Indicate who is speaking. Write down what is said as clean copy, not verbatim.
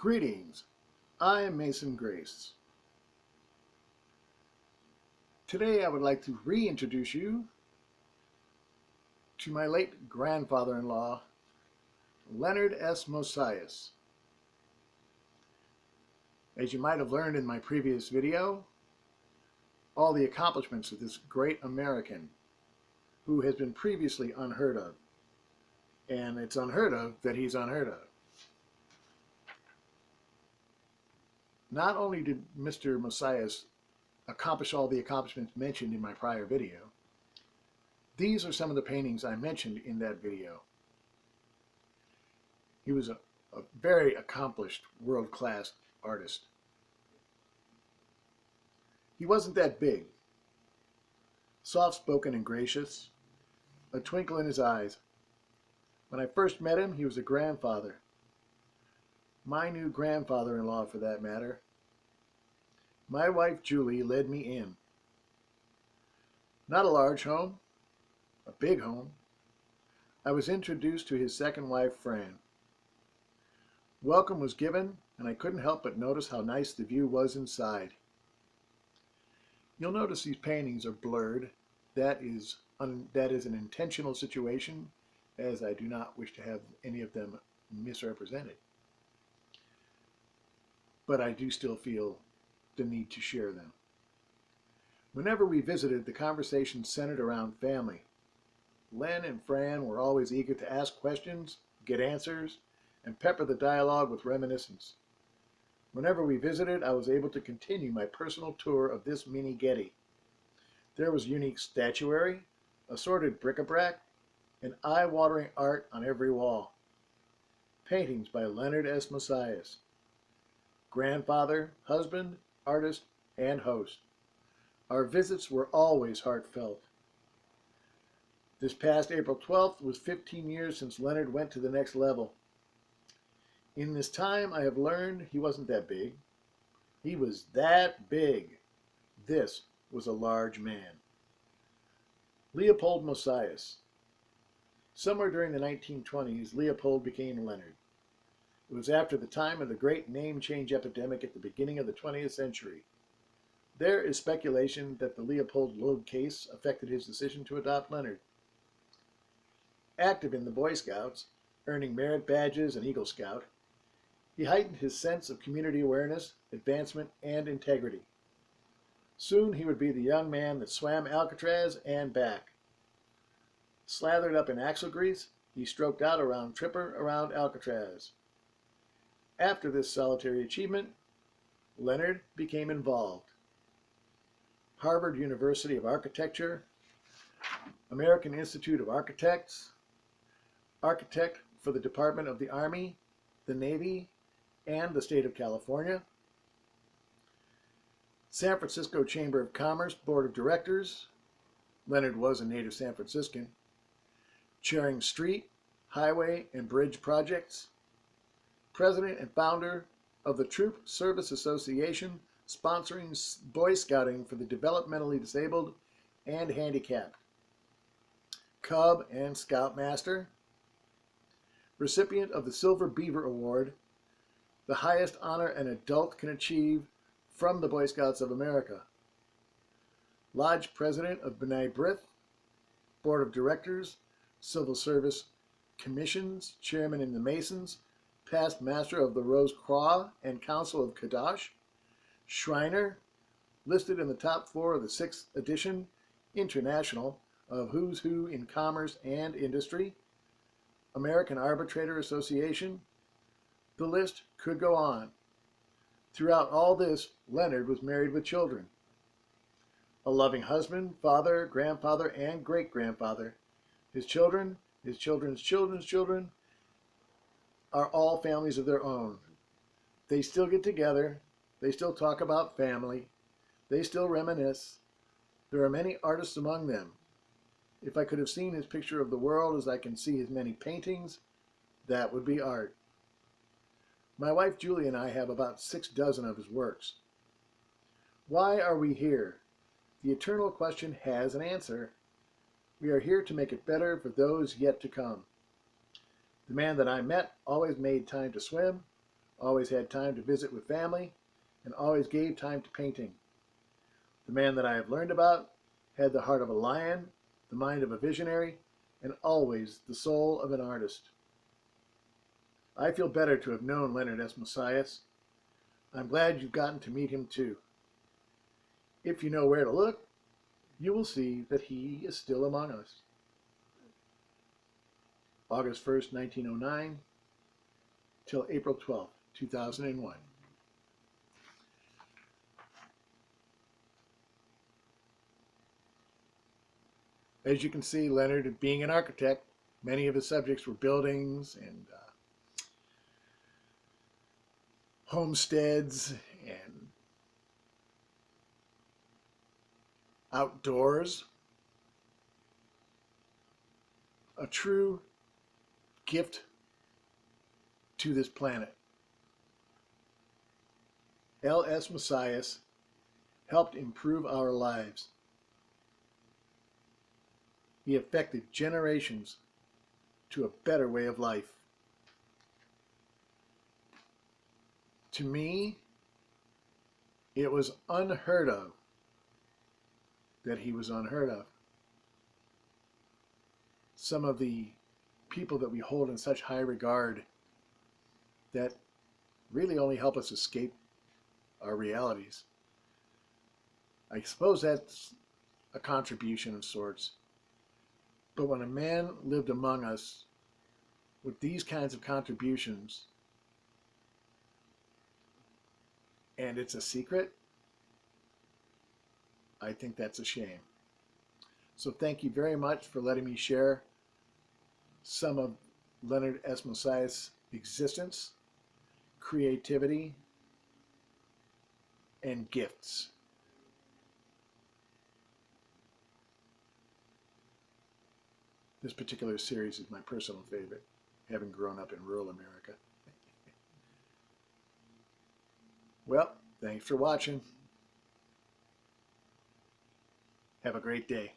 Speaker 1: Greetings, I'm Mason Grace. Today I would like to reintroduce you to my late grandfather-in-law, Leonard S. Mosias. As you might have learned in my previous video, all the accomplishments of this great American who has been previously unheard of. And it's unheard of that he's unheard of. Not only did Mr. Mosias accomplish all the accomplishments mentioned in my prior video, these are some of the paintings I mentioned in that video. He was a very accomplished, world-class artist. He wasn't that big, soft-spoken and gracious, a twinkle in his eyes. When I first met him, he was a grandfather. My new grandfather-in-law, for that matter. My wife, Julie, led me in. Not a large home, a big home. I was introduced to his second wife, Fran. Welcome was given, and I couldn't help but notice how nice the view was inside. You'll notice these paintings are blurred. That is an intentional situation, as I do not wish to have any of them misrepresented. But I do still feel the need to share them. Whenever we visited, the conversation centered around family. Len and Fran were always eager to ask questions, get answers, and pepper the dialogue with reminiscence. Whenever we visited, I was able to continue my personal tour of this mini Getty. There was unique statuary, assorted bric-a-brac, and eye-watering art on every wall. Paintings by Leonard S. Mosias. Grandfather, husband, artist, and host. Our visits were always heartfelt. This past April 12th was 15 years since Leonard went to the next level. In this time, I have learned he wasn't that big. He was that big. This was a large man. Leopold Mosias. Somewhere during the 1920s, Leopold became Leonard. It was after the time of the great name change epidemic at the beginning of the 20th century. There is speculation that the Leopold Loeb case affected his decision to adopt Leonard. Active in the Boy Scouts, earning merit badges and Eagle Scout, he heightened his sense of community awareness, advancement, and integrity. Soon he would be the young man that swam Alcatraz and back. Slathered up in axle grease, he stroked out a round tripper around Alcatraz. After this solitary achievement, Leonard became involved. Harvard University of Architecture, American Institute of Architects, architect for the Department of the Army, the Navy, and the state of California, San Francisco Chamber of Commerce Board of Directors. Leonard was a native San Franciscan. Chairing street, highway, and bridge projects. President and founder of the Troop Service Association, sponsoring Boy Scouting for the developmentally disabled and handicapped. Cub and Scoutmaster. Recipient of the Silver Beaver Award, the highest honor an adult can achieve from the Boy Scouts of America. Lodge President of B'nai B'rith, Board of Directors, Civil Service Commissions, Chairman in the Masons, past Master of the Rose Croix and Council of Kadosh, Shriner, listed in the top 4 of the 6th edition International of Who's Who in Commerce and Industry, American Arbitrator Association. The list could go on. Throughout all this, Leonard was married with children. A loving husband, father, grandfather, and great-grandfather. His children, his children's children's children, are all families of their own. They still get together. They still talk about family. They still reminisce. There are many artists among them. If I could have seen his picture of the world as I can see his many paintings, that would be art. My wife Julie and I have about 6 dozen of his works. Why are we here? The eternal question has an answer. We are here to make it better for those yet to come. The man that I met always made time to swim, always had time to visit with family, and always gave time to painting. The man that I have learned about had the heart of a lion, the mind of a visionary, and always the soul of an artist. I feel better to have known Leonard S. Mosias. I'm glad you've gotten to meet him too. If you know where to look, you will see that he is still among us. August 1st, 1909, till April 12th, 2001. As you can see, Leonard, being an architect, many of his subjects were buildings and homesteads and outdoors. A true gift to this planet. L.S. Mosias helped improve our lives. He affected generations to a better way of life. To me, it was unheard of that he was unheard of. Some of the people that we hold in such high regard that really only help us escape our realities. I suppose that's a contribution of sorts. But when a man lived among us with these kinds of contributions, and it's a secret, I think that's a shame. So thank you very much for letting me share some of Leonard S. Mosias' existence, creativity, and gifts. This particular series is my personal favorite, having grown up in rural America. Well, thanks for watching. Have a great day.